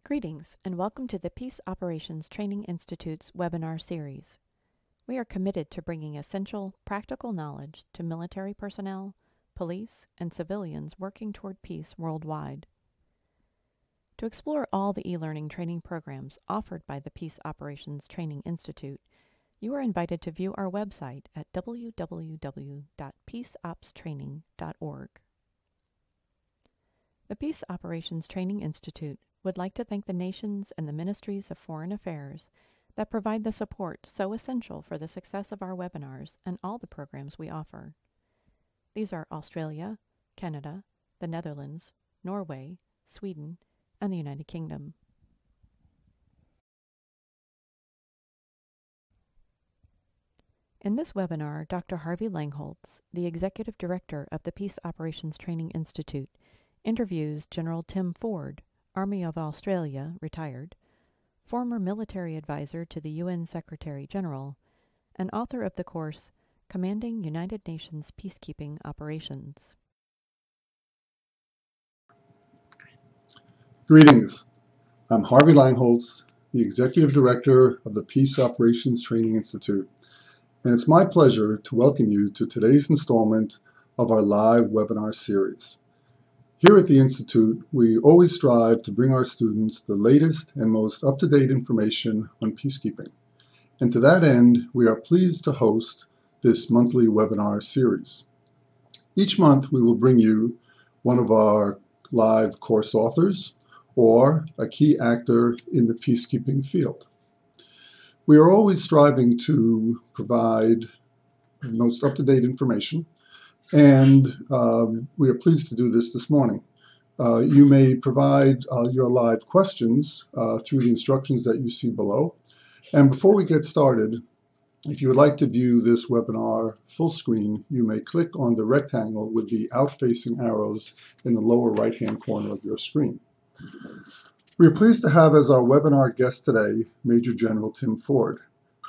Greetings and welcome to the Peace Operations Training Institute's webinar series. We are committed to bringing essential, practical knowledge to military personnel, police, and civilians working toward peace worldwide. To explore all the e-learning training programs offered by the Peace Operations Training Institute, you are invited to view our website at www.peaceopstraining.org. The Peace Operations Training Institute would like to thank the nations and the ministries of foreign affairs that provide the support so essential for the success of our webinars and all the programs we offer. These are Australia, Canada, the Netherlands, Norway, Sweden, and the United Kingdom. In this webinar, Dr. Harvey Langholtz, the Executive Director of the Peace Operations Training Institute, interviews General Tim Ford, Army of Australia, retired, former military advisor to the UN Secretary General, and author of the course Commanding United Nations Peacekeeping Operations. Greetings. I'm Harvey Langholtz, the Executive Director of the Peace Operations Training Institute, and it's my pleasure to welcome you to today's installment of our live webinar series. Here at the Institute, we always strive to bring our students the latest and most up-to-date information on peacekeeping. And to that end, we are pleased to host this monthly webinar series. Each month, we will bring you one of our live course authors or a key actor in the peacekeeping field. We are always striving to provide the most up-to-date information, and we are pleased to do this morning. You may provide your live questions through the instructions that you see below. And before we get started, if you would like to view this webinar full screen, you may click on the rectangle with the out-facing arrows in the lower right-hand corner of your screen. We are pleased to have as our webinar guest today, Major General Tim Ford.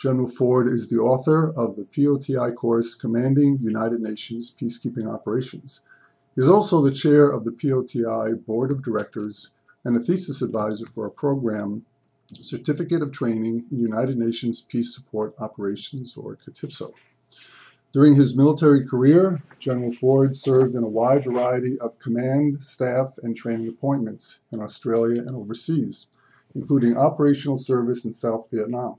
General Ford is the author of the POTI course, Commanding United Nations Peacekeeping Operations. He is also the chair of the POTI Board of Directors and a thesis advisor for a program, Certificate of Training in United Nations Peace Support Operations, or CATIPSO. During his military career, General Ford served in a wide variety of command, staff, and training appointments in Australia and overseas, including operational service in South Vietnam.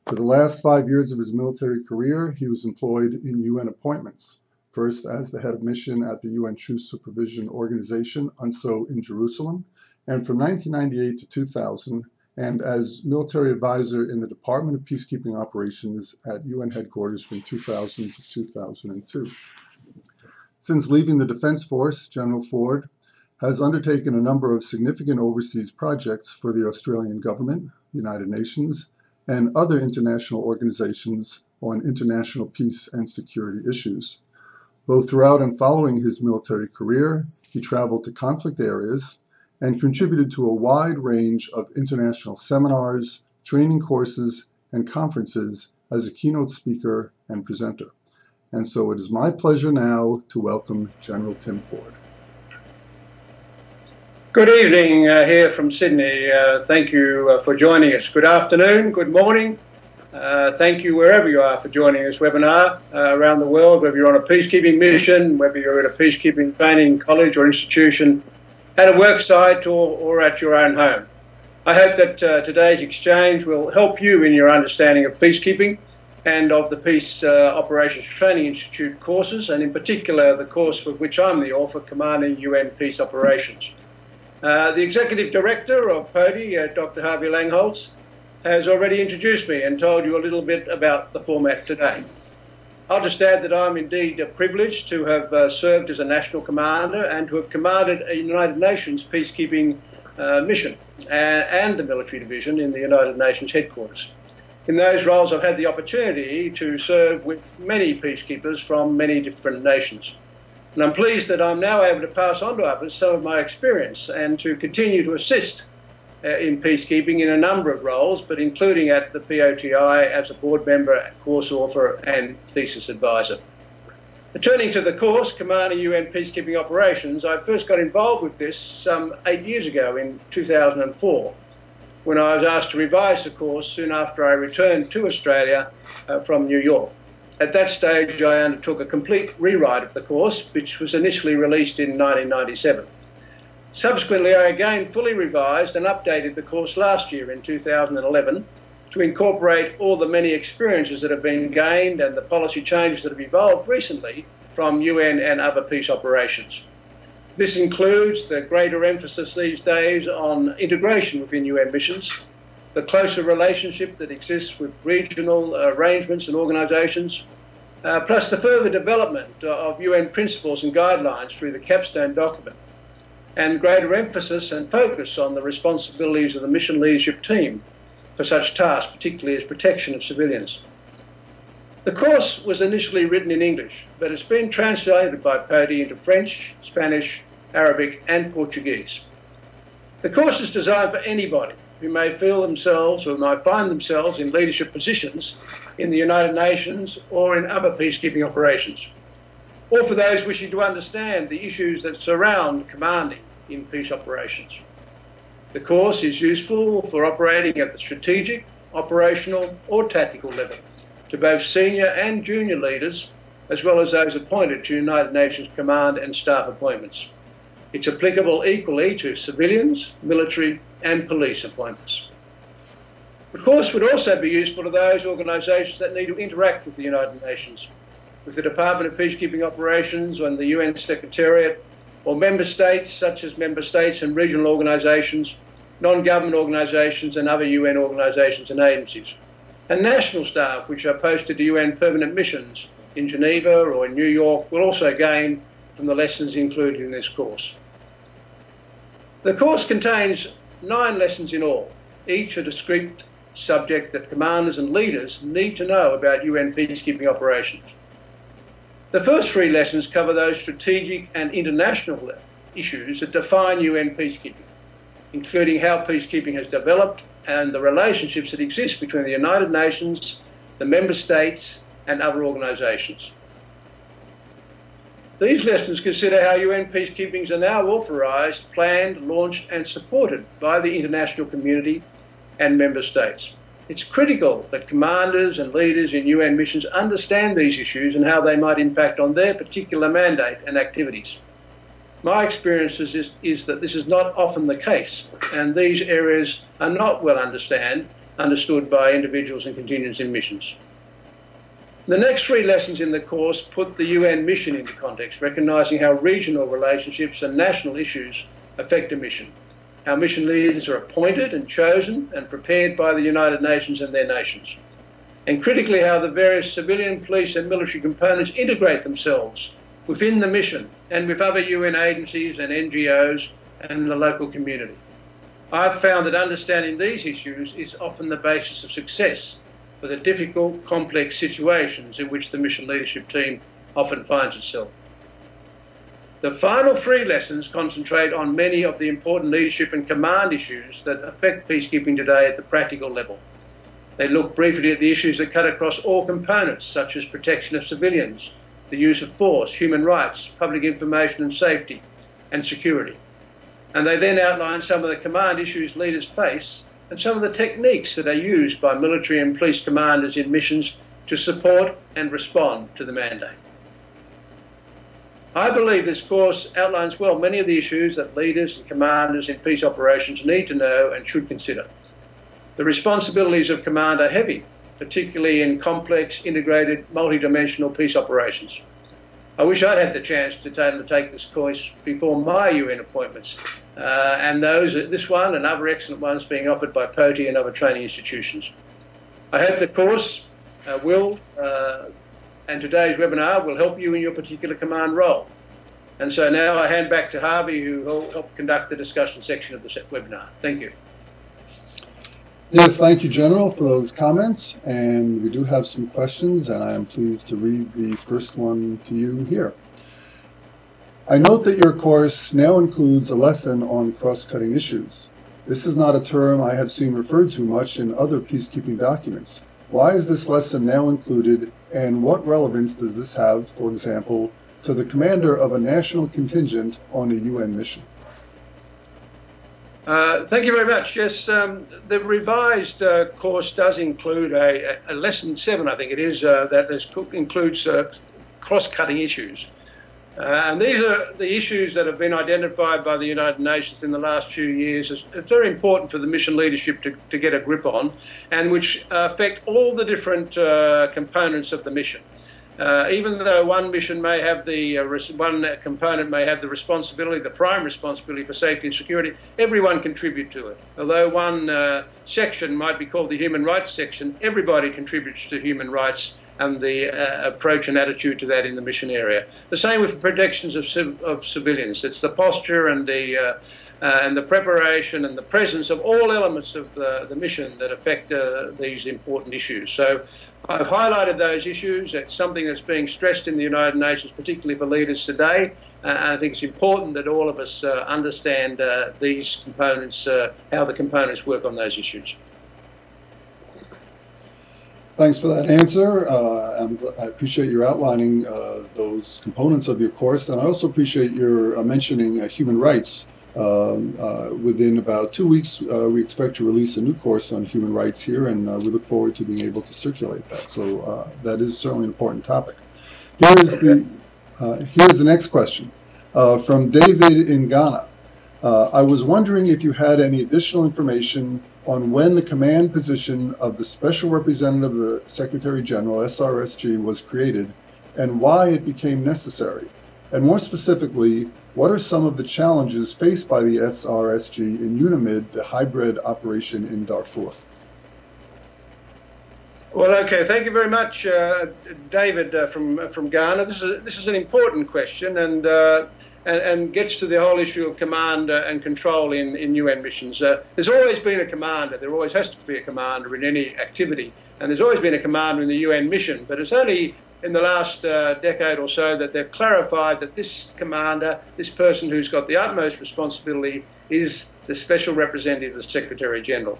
For the last 5 years of his military career, he was employed in UN appointments, first as the head of mission at the UN Truth Supervision Organization, UNSO, in Jerusalem, and from 1998 to 2000, and as military advisor in the Department of Peacekeeping Operations at UN headquarters from 2000 to 2002. Since leaving the Defense Force, General Ford has undertaken a number of significant overseas projects for the Australian government, the United Nations, and other international organizations on international peace and security issues. Both throughout and following his military career, he traveled to conflict areas and contributed to a wide range of international seminars, training courses, and conferences as a keynote speaker and presenter. And so it is my pleasure now to welcome General Tim Ford. Good evening here from Sydney. Thank you for joining us. Good afternoon, good morning. Thank you wherever you are for joining this webinar around the world, whether you're on a peacekeeping mission, whether you're at a peacekeeping training college or institution, at a work site or at your own home. I hope that today's exchange will help you in your understanding of peacekeeping and of the Peace Operations Training Institute courses, and in particular the course for which I'm the author, Commanding UN Peace Operations. The Executive Director of POTI, Dr. Harvey Langholtz, has already introduced me and told you a little bit about the format today. I'll just add that I'm indeed privileged to have served as a national commander and to have commanded a United Nations peacekeeping mission and the military division in the United Nations headquarters. In those roles, I've had the opportunity to serve with many peacekeepers from many different nations. And I'm pleased that I'm now able to pass on to others some of my experience and to continue to assist in peacekeeping in a number of roles, but including at the POTI as a board member, course author, and thesis advisor. Returning to the course, Commanding UN Peacekeeping Operations, I first got involved with this some 8 years ago in 2004, when I was asked to revise the course soon after I returned to Australia from New York. At that stage, I undertook a complete rewrite of the course, which was initially released in 1997. Subsequently, I again fully revised and updated the course last year in 2011 to incorporate all the many experiences that have been gained and the policy changes that have evolved recently from UN and other peace operations. This includes the greater emphasis these days on integration within UN missions, the closer relationship that exists with regional arrangements and organisations, plus the further development of UN principles and guidelines through the capstone document, and greater emphasis and focus on the responsibilities of the mission leadership team for such tasks, particularly as protection of civilians. The course was initially written in English, but it's been translated by POTI into French, Spanish, Arabic and Portuguese. The course is designed for anybody who may feel themselves or might find themselves in leadership positions in the United Nations or in other peacekeeping operations, or for those wishing to understand the issues that surround commanding in peace operations. The course is useful for operating at the strategic, operational or tactical level to both senior and junior leaders, as well as those appointed to United Nations command and staff appointments. It's applicable equally to civilians, military and police appointments. The course would also be useful to those organisations that need to interact with the United Nations, with the Department of Peacekeeping Operations and the UN Secretariat, or member states such as member states and regional organisations, non-government organisations and other UN organisations and agencies, and national staff which are posted to UN permanent missions in Geneva or in New York will also gain from the lessons included in this course. The course contains 9 lessons in all, each a discrete subject that commanders and leaders need to know about UN peacekeeping operations. The first 3 lessons cover those strategic and international issues that define UN peacekeeping, including how peacekeeping has developed and the relationships that exist between the United Nations, the member states and other organisations. These lessons consider how UN peacekeepings are now authorised, planned, launched and supported by the international community and member states. It's critical that commanders and leaders in UN missions understand these issues and how they might impact on their particular mandate and activities. My experience is that this is not often the case, and these areas are not well understood by individuals and contingents in missions. The next 3 lessons in the course put the UN mission into context, recognising how regional relationships and national issues affect a mission, how mission leaders are appointed and chosen and prepared by the United Nations and their nations, and critically how the various civilian, police and military components integrate themselves within the mission and with other UN agencies and NGOs and the local community. I've found that understanding these issues is often the basis of success for the difficult, complex situations in which the mission leadership team often finds itself. The final 3 lessons concentrate on many of the important leadership and command issues that affect peacekeeping today at the practical level. They look briefly at the issues that cut across all components, such as protection of civilians, the use of force, human rights, public information and safety, and security. And they then outline some of the command issues leaders face and some of the techniques that are used by military and police commanders in missions to support and respond to the mandate. I believe this course outlines well many of the issues that leaders and commanders in peace operations need to know and should consider. The responsibilities of command are heavy, particularly in complex, integrated, multi-dimensional peace operations. I wish I'd had the chance to take this course before my UN appointments, and this one and other excellent ones being offered by POTI and other training institutions. I hope the course and today's webinar will help you in your particular command role. And so now I hand back to Harvey, who will help conduct the discussion section of the webinar. Thank you. Yes, thank you, General, for those comments. And we do have some questions, and I am pleased to read the first one to you here. I note that your course now includes a lesson on cross-cutting issues. This is not a term I have seen referred to much in other peacekeeping documents. Why is this lesson now included, And what relevance does this have, for example, to the commander of a national contingent on a UN mission? Thank you very much. Yes, the revised course does include a lesson 7, I think it is, that includes cross-cutting issues. And these are the issues that have been identified by the United Nations in the last few years as very important for the mission leadership to get a grip on, and which affect all the different components of the mission. Even though one mission may have one component may have the responsibility, the prime responsibility for safety and security, everyone contributes to it. Although one section might be called the human rights section, everybody contributes to human rights and the approach and attitude to that in the mission area. The same with the protections of civilians. It's the posture and the preparation and the presence of all elements of the mission that affect these important issues. So I've highlighted those issues. It's something that's being stressed in the United Nations, particularly for leaders today. And I think it's important that all of us understand these components, how the components work on those issues. Thanks for that answer. I appreciate your outlining those components of your course, and I also appreciate your mentioning human rights. Within about 2 weeks, we expect to release a new course on human rights here, and we look forward to being able to circulate that. So that is certainly an important topic. Here's the next question from David in Ghana. I was wondering if you had any additional information on when the command position of the Special Representative of the Secretary General, SRSG, was created and why it became necessary. And more specifically, what are some of the challenges faced by the SRSG in UNAMID, the hybrid operation in Darfur? Well, okay, thank you very much, David from Ghana. This is an important question, and gets to the whole issue of command and control in UN missions. There's always been a commander. There always has to be a commander in any activity, and there's always been a commander in the UN mission. But it's only in the last decade or so that they've clarified that this commander, this person who's got the utmost responsibility, is the Special Representative of the Secretary General.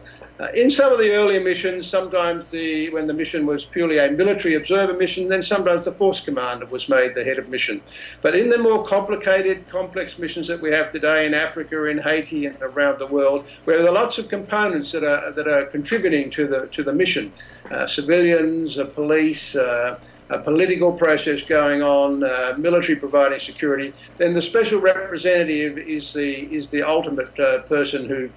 In some of the earlier missions, sometimes when the mission was purely a military observer mission, then sometimes the force commander was made the head of mission. But in the more complicated, complex missions that we have today in Africa, in Haiti, and around the world, where there are lots of components that are contributing to the mission, civilians, police, a political process going on, military providing security, then the special representative is the ultimate person who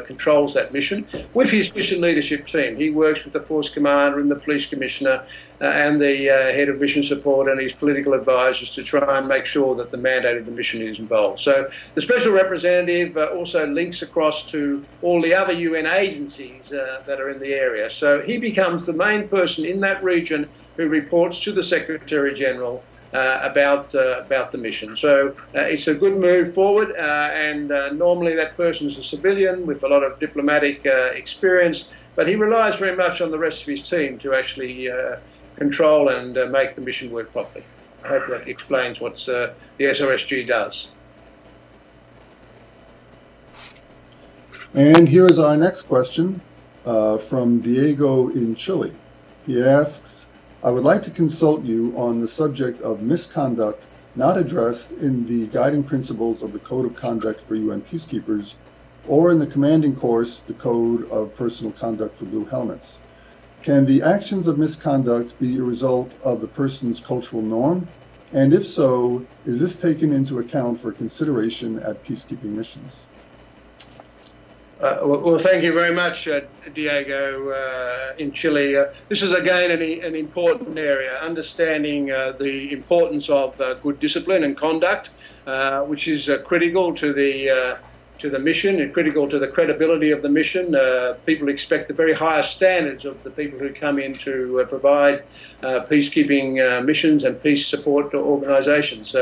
controls that mission with his mission leadership team. He works with the force commander and the police commissioner and the head of mission support and his political advisors to try and make sure that the mandate of the mission is involved. So the special representative also links across to all the other UN agencies that are in the area. So he becomes the main person in that region who reports to the Secretary General about the mission. So it's a good move forward, and normally that person is a civilian with a lot of diplomatic experience, but he relies very much on the rest of his team to actually control and make the mission work properly. I hope that explains what the SRSG does. And here is our next question from Diego in Chile. He asks, I would like to consult you on the subject of misconduct not addressed in the guiding principles of the Code of Conduct for UN Peacekeepers or in the commanding course, the Code of Personal Conduct for Blue Helmets. Can the actions of misconduct be a result of the person's cultural norm? And if so, is this taken into account for consideration at peacekeeping missions? Well, thank you very much, Diego, in Chile. This is, again, an important area, understanding the importance of good discipline and conduct, which is critical to the mission and critical to the credibility of the mission. People expect the very highest standards of the people who come in to provide peacekeeping missions and peace support organisations.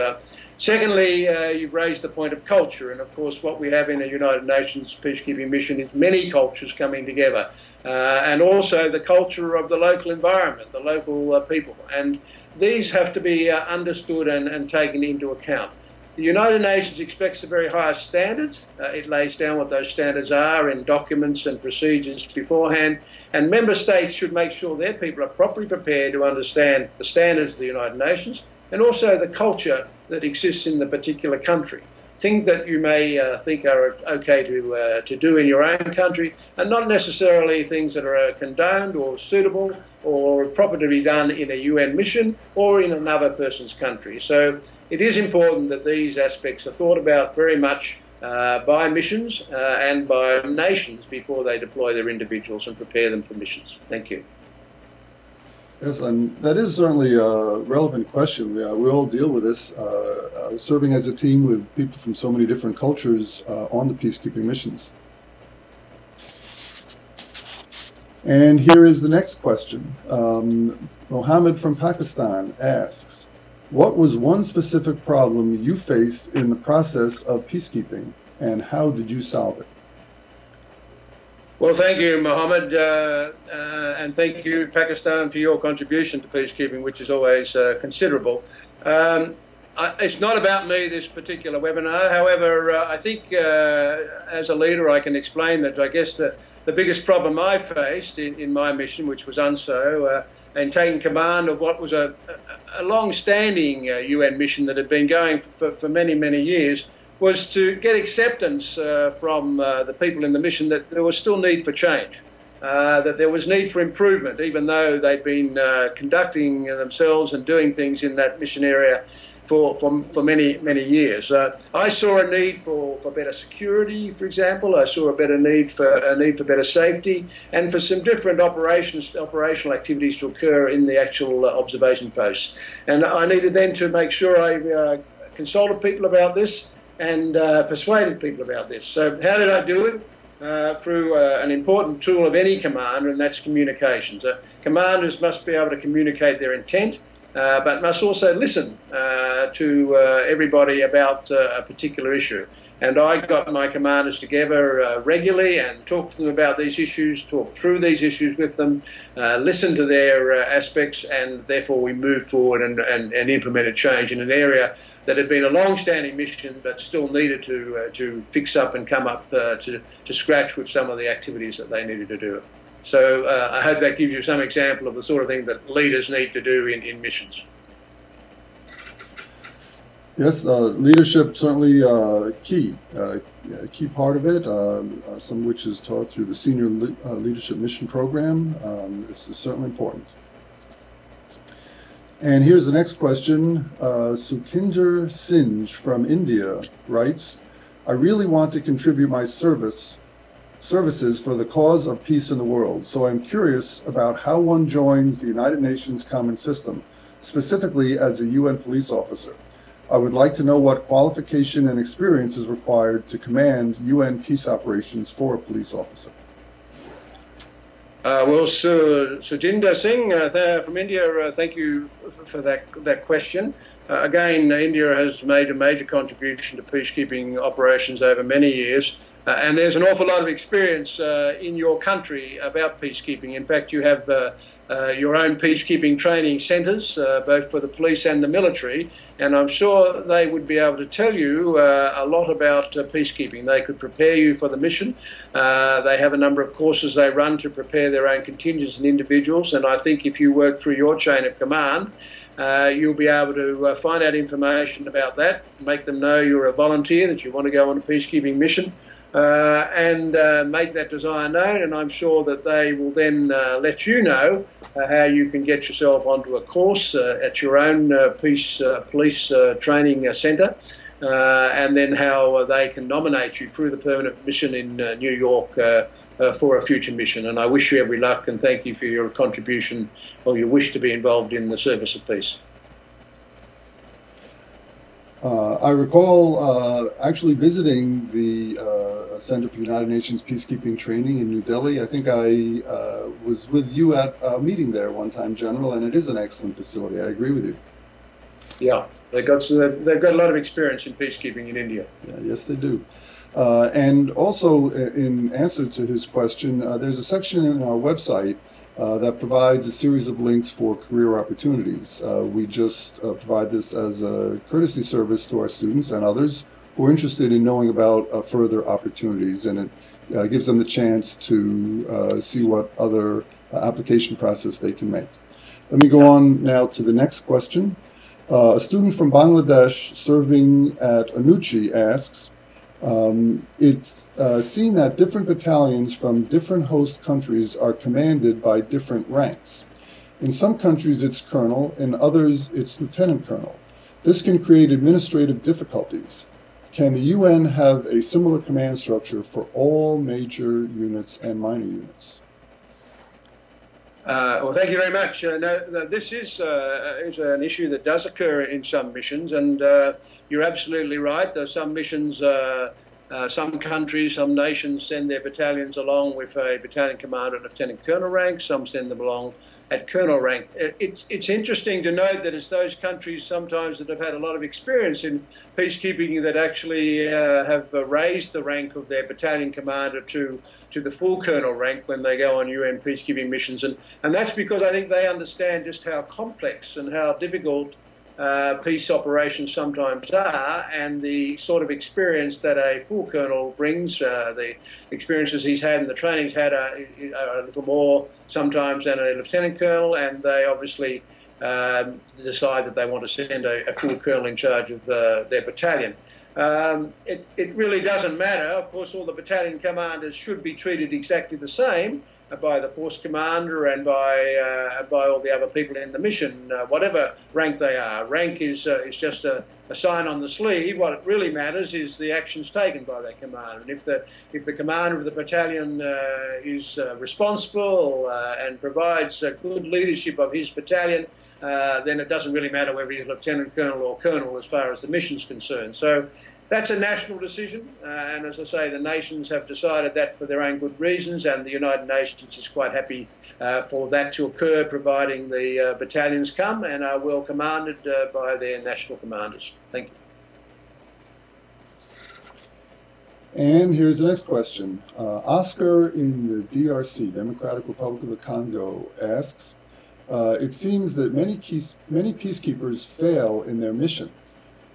Secondly, you've raised the point of culture, and of course what we have in a United Nations peacekeeping mission is many cultures coming together, and also the culture of the local environment, the local people, and these have to be understood and taken into account. The United Nations expects the very highest standards. It lays down what those standards are in documents and procedures beforehand, and member states should make sure their people are properly prepared to understand the standards of the United Nations and also the culture that exists in the particular country. Things that you may think are okay to do in your own country are not necessarily things that are condoned or suitable or proper to be done in a UN mission or in another person's country. So it is important that these aspects are thought about very much by missions and by nations before they deploy their individuals and prepare them for missions. Thank you. Yes, and that is certainly a relevant question. We all deal with this, serving as a team with people from so many different cultures on the peacekeeping missions. And here is the next question. Mohammed from Pakistan asks, what was one specific problem you faced in the process of peacekeeping, and how did you solve it? Well, thank you, Mohammed, and thank you, Pakistan, for your contribution to peacekeeping, which is always considerable. It's not about me, this particular webinar. However, I think as a leader, I can explain that I guess the biggest problem I faced in my mission, which was UNSO, and taking command of what was a long-standing UN mission that had been going for many, many years, was to get acceptance from the people in the mission that there was still need for change, that there was need for improvement, even though they'd been conducting themselves and doing things in that mission area for many, many years. I saw a need for better security, for example. I saw a need for better safety, and for some different operational activities to occur in the actual observation posts. And I needed then to make sure I consulted people about this and persuaded people about this. So how did I do it? Through an important tool of any commander, and that's communications. Commanders must be able to communicate their intent, but must also listen to everybody about a particular issue. And I got my commanders together regularly and talked to them about these issues, talked through these issues with them, listened to their aspects, and therefore we moved forward and implemented change in an area that had been a long-standing mission but still needed to fix up and come up to scratch with some of the activities that they needed to do. So I hope that gives you some example of the sort of thing that leaders need to do in missions. Yes, leadership certainly a key part of it, some of which is taught through the Senior Leadership Mission Program. This is certainly important. And here's the next question. Sukhinder Sinj from India writes, I really want to contribute my services for the cause of peace in the world, so I'm curious about how one joins the United Nations Common System, specifically as a UN police officer. I would like to know what qualification and experience is required to command UN peace operations for a police officer. Well, Sujinder Singh from India, thank you for that question. Again, India has made a major contribution to peacekeeping operations over many years, and there's an awful lot of experience in your country about peacekeeping. In fact, you have your own peacekeeping training centres, both for the police and the military, and I'm sure they would be able to tell you a lot about peacekeeping. They could prepare you for the mission. They have a number of courses they run to prepare their own contingents and individuals, and I think if you work through your chain of command, you'll be able to find out information about that, make them know you're a volunteer, that you want to go on a peacekeeping mission, and make that desire known, and I'm sure that they will then let you know how you can get yourself onto a course at your own police training centre, and then how they can nominate you through the permanent mission in New York for a future mission. And I wish you every luck and thank you for your contribution or your wish to be involved in the service of peace. I recall actually visiting the Center for United Nations Peacekeeping Training in New Delhi. I think I was with you at a meeting there one time, General, and it is an excellent facility. I agree with you. Yeah, they've got a lot of experience in peacekeeping in India. Yeah, yes, they do. And also, in answer to his question, there's a section in our website that provides a series of links for career opportunities. We just provide this as a courtesy service to our students and others who are interested in knowing about further opportunities, and it gives them the chance to see what other application process they can make. Let me go on now to the next question. A student from Bangladesh serving at Anuchi asks, it's seen that different battalions from different host countries are commanded by different ranks. In some countries it's colonel, in others it's lieutenant colonel. This can create administrative difficulties. Can the UN have a similar command structure for all major units and minor units? Well, thank you very much. No, this is an issue that does occur in some missions, and you're absolutely right. There are some missions, some countries, some nations send their battalions along with a battalion commander at lieutenant colonel rank. Some send them along at colonel rank. It's interesting to note that it's those countries sometimes that have had a lot of experience in peacekeeping that actually have raised the rank of their battalion commander to the full colonel rank when they go on UN peacekeeping missions. And that's because I think they understand just how complex and how difficult peace operations sometimes are, and the sort of experience that a full colonel brings, the experiences he's had and the training he's had are a little more sometimes than a lieutenant colonel, and they obviously decide that they want to send a full colonel in charge of their battalion. It really doesn't matter. Of course, all the battalion commanders should be treated exactly the same by the force commander and by all the other people in the mission, whatever rank they are. Rank is just a sign on the sleeve. What it really matters is the actions taken by that commander. And if the commander of the battalion is responsible and provides good leadership of his battalion, then it doesn't really matter whether he's lieutenant colonel or colonel as far as the mission's concerned. So that's a national decision, and as I say, the nations have decided that for their own good reasons, and the United Nations is quite happy for that to occur, providing the battalions come and are well commanded by their national commanders. Thank you. And here's the next question. Oscar in the DRC, Democratic Republic of the Congo, asks, it seems that many peacekeepers fail in their mission.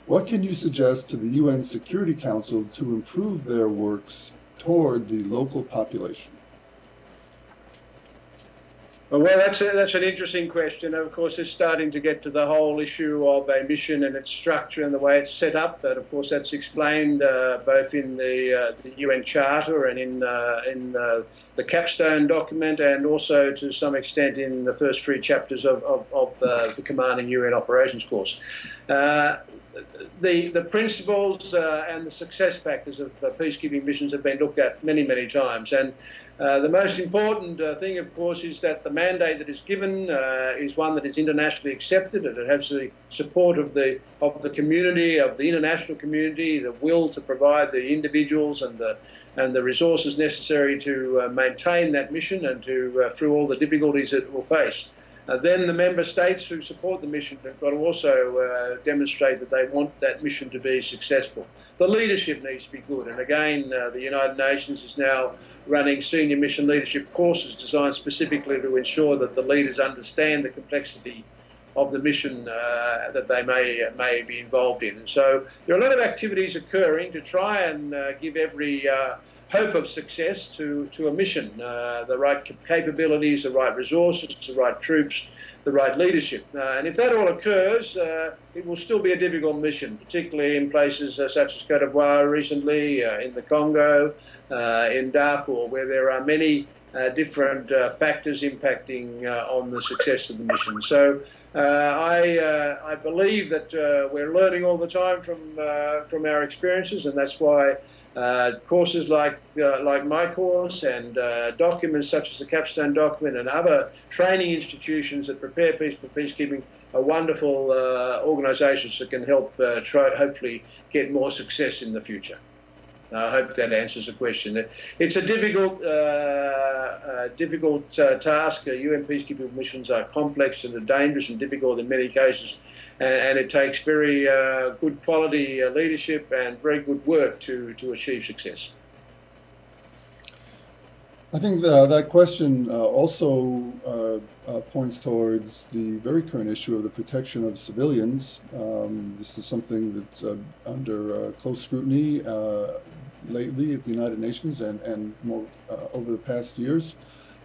What can you suggest to the UN Security Council to improve their works toward the local population? Well, that's an interesting question. Of course, it's starting to get to the whole issue of a mission and its structure and the way it's set up. But of course, that's explained both in the UN Charter and in the capstone document, and also to some extent in the first 3 chapters of the Commanding UN Operations course. The principles and the success factors of peacekeeping missions have been looked at many, many times, and the most important thing, of course, is that the mandate that is given is one that is internationally accepted, and it has the support of the community, of the international community, the will to provide the individuals and the resources necessary to maintain that mission and to through all the difficulties it will face. Then the member states who support the mission have got to also demonstrate that they want that mission to be successful. The leadership needs to be good, and again, the United Nations is now running senior mission leadership courses designed specifically to ensure that the leaders understand the complexity of the mission that they may be involved in. And so there are a lot of activities occurring to try and give every hope of success to a mission, the right capabilities, the right resources, the right troops, the right leadership. And if that all occurs, it will still be a difficult mission, particularly in places such as Cote d'Ivoire recently, in the Congo, in Darfur, where there are many different factors impacting on the success of the mission. So I believe that we're learning all the time from our experiences, and that's why courses like my course and documents such as the capstone document and other training institutions that prepare for peacekeeping are wonderful organisations that can help hopefully get more success in the future. I hope that answers the question. It's a difficult task. UN peacekeeping missions are complex and are dangerous and difficult in many cases, and it takes very good quality leadership and very good work to achieve success. I think that question also points towards the very current issue of the protection of civilians. This is something that's under close scrutiny lately at the United Nations and more over the past years.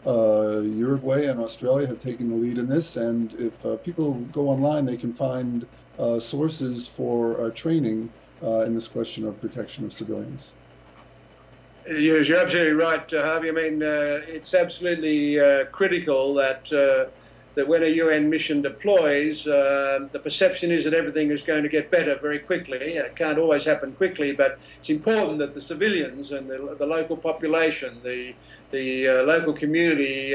Uruguay and Australia have taken the lead in this, and if people go online, they can find sources for training in this question of protection of civilians. Yes, you're absolutely right, Harvey. I mean, it's absolutely critical that that when a UN mission deploys, the perception is that everything is going to get better very quickly. It can't always happen quickly, but it's important that the civilians and the local population, the local community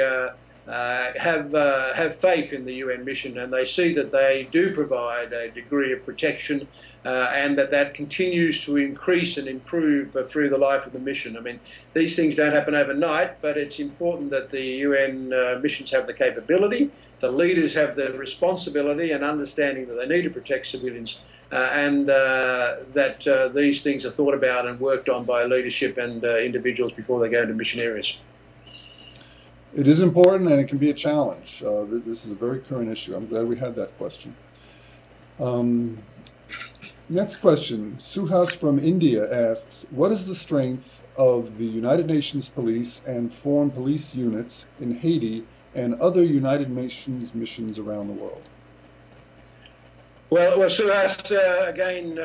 have faith in the UN mission, and they see that they do provide a degree of protection, and that continues to increase and improve through the life of the mission. I mean, these things don't happen overnight, but it's important that the UN missions have the capability, the leaders have the responsibility and understanding that they need to protect civilians, and that these things are thought about and worked on by leadership and individuals before they go into mission areas. It is important, and it can be a challenge. This is a very current issue. I'm glad we had that question. Next question. Suhas from India asks, what is the strength of the United Nations police and foreign police units in Haiti and other United Nations missions around the world? Well, Suhas, again,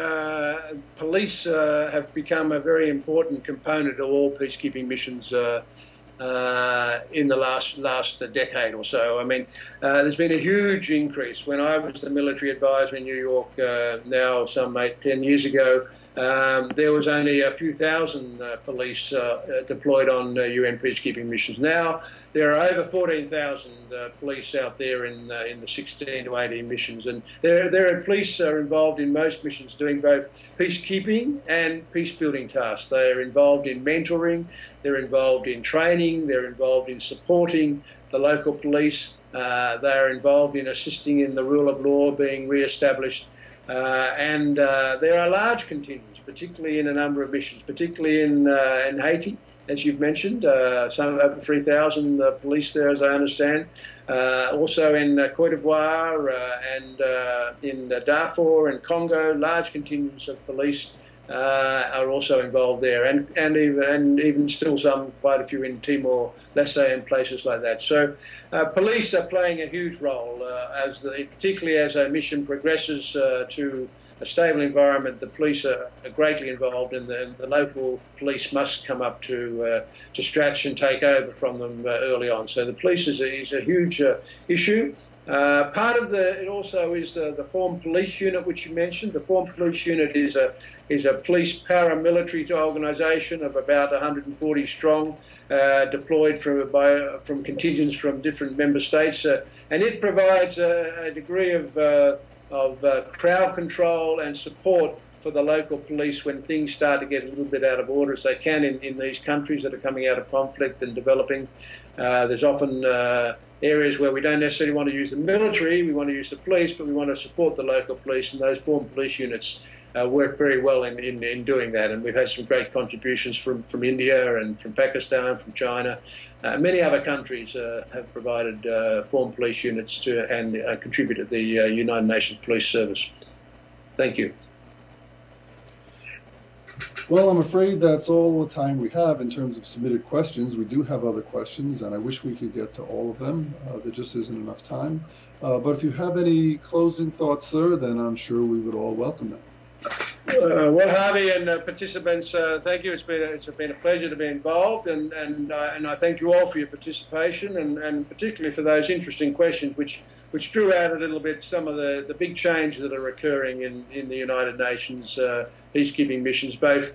police have become a very important component of all peacekeeping missions in the last decade or so. I mean, there's been a huge increase. When I was the military advisor in New York, now some 8-10 years ago, there was only a few thousand police deployed on UN peacekeeping missions. Now there are over 14,000 police out there in the 16 to 18 missions, and their police are involved in most missions, doing both peacekeeping and peace-building tasks. They are involved in mentoring, they're involved in training, they're involved in supporting the local police, they are involved in assisting in the rule of law being re-established, and there are large contingents, particularly in a number of missions, particularly in Haiti, as you've mentioned, some over 3,000 police there, as I understand. Also in Cote d'Ivoire and in Darfur and Congo, large contingents of police are also involved there, and even still quite a few in Timor-Leste and places like that. So police are playing a huge role, particularly as a mission progresses to a stable environment. The police are greatly involved, and the local police must come up to scratch and take over from them early on. So the police is a huge issue. Part of it also is the Foreign Police Unit, which you mentioned. The Foreign Police Unit is a police paramilitary organisation of about 140 strong, deployed from contingents from different member states, and it provides a degree of crowd control and support for the local police when things start to get a little bit out of order, as they can in these countries that are coming out of conflict and developing. There's often areas where we don't necessarily want to use the military, we want to use the police, but we want to support the local police, and those foreign police units work very well in doing that. And we've had some great contributions from India and from Pakistan, from China. Many other countries have provided foreign police units and contributed to the United Nations Police Service. Thank you. Well, I'm afraid that's all the time we have in terms of submitted questions. We do have other questions, and I wish we could get to all of them. There just isn't enough time. But if you have any closing thoughts, sir, then I'm sure we would all welcome them. Well, Harvey and participants, thank you. It's been a pleasure to be involved, and I thank you all for your participation, and particularly for those interesting questions which drew out a little bit some of the big changes that are occurring in the United Nations peacekeeping missions, both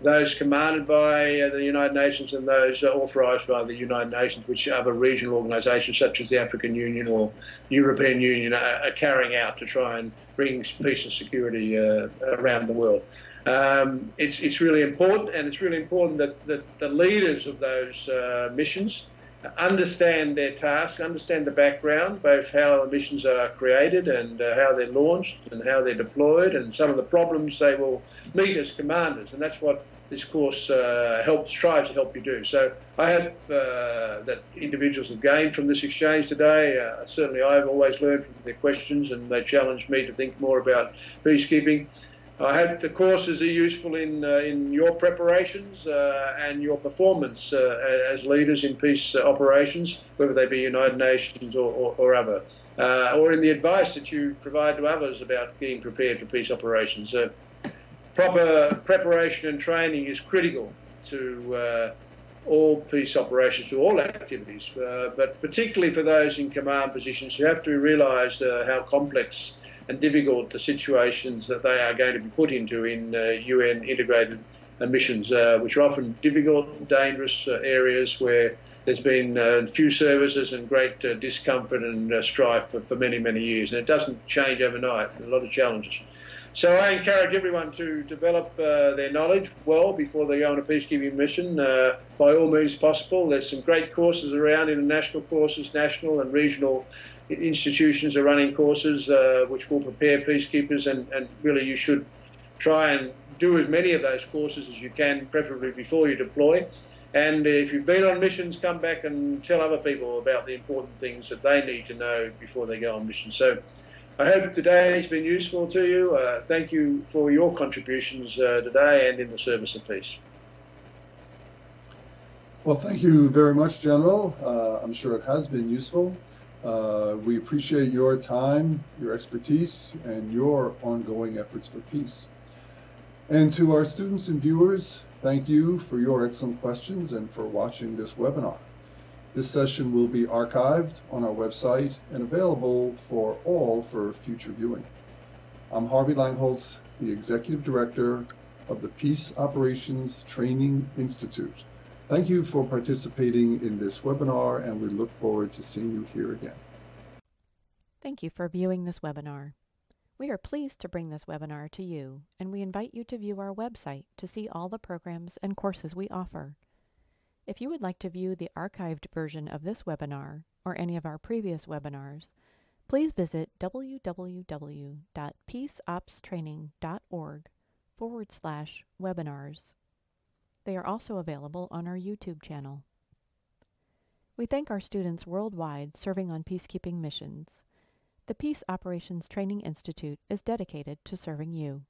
those commanded by the United Nations and those authorised by the United Nations, which other regional organisations such as the African Union or the European Union are carrying out to try and bring peace and security around the world. It's really important, and it's really important that the leaders of those missions understand their tasks, understand the background, both how the missions are created and how they're launched and how they're deployed, and some of the problems they will meet as commanders. And that's what this course tries to help you do. So I hope that individuals have gained from this exchange today. Certainly I've always learned from their questions, and they challenged me to think more about peacekeeping. I hope the courses are useful in your preparations and your performance as leaders in peace operations, whether they be United Nations or other, or in the advice that you provide to others about being prepared for peace operations. Proper preparation and training is critical to all peace operations, to all activities, but particularly for those in command positions who have to realise how complex and difficult the situations that they are going to be put into in UN integrated missions, which are often difficult, dangerous areas where there's been few services and great discomfort and strife for many, many years. And it doesn't change overnight. There are a lot of challenges. So I encourage everyone to develop their knowledge well before they go on a peacekeeping mission, by all means possible. There's some great courses around, international courses, national and regional institutions are running courses which will prepare peacekeepers, and really you should try and do as many of those courses as you can, preferably before you deploy. And if you've been on missions, come back and tell other people about the important things that they need to know before they go on mission. So I hope today has been useful to you. Thank you for your contributions today and in the service of peace. Well, thank you very much, General. I'm sure it has been useful. We appreciate your time, your expertise, and your ongoing efforts for peace. And to our students and viewers, thank you for your excellent questions and for watching this webinar. This session will be archived on our website and available for all for future viewing. I'm Harvey Langholtz, the Executive Director of the Peace Operations Training Institute. Thank you for participating in this webinar, and we look forward to seeing you here again. Thank you for viewing this webinar. We are pleased to bring this webinar to you, and we invite you to view our website to see all the programs and courses we offer. If you would like to view the archived version of this webinar or any of our previous webinars, please visit www.peaceopstraining.org/webinars. They are also available on our YouTube channel. We thank our students worldwide serving on peacekeeping missions. The Peace Operations Training Institute is dedicated to serving you.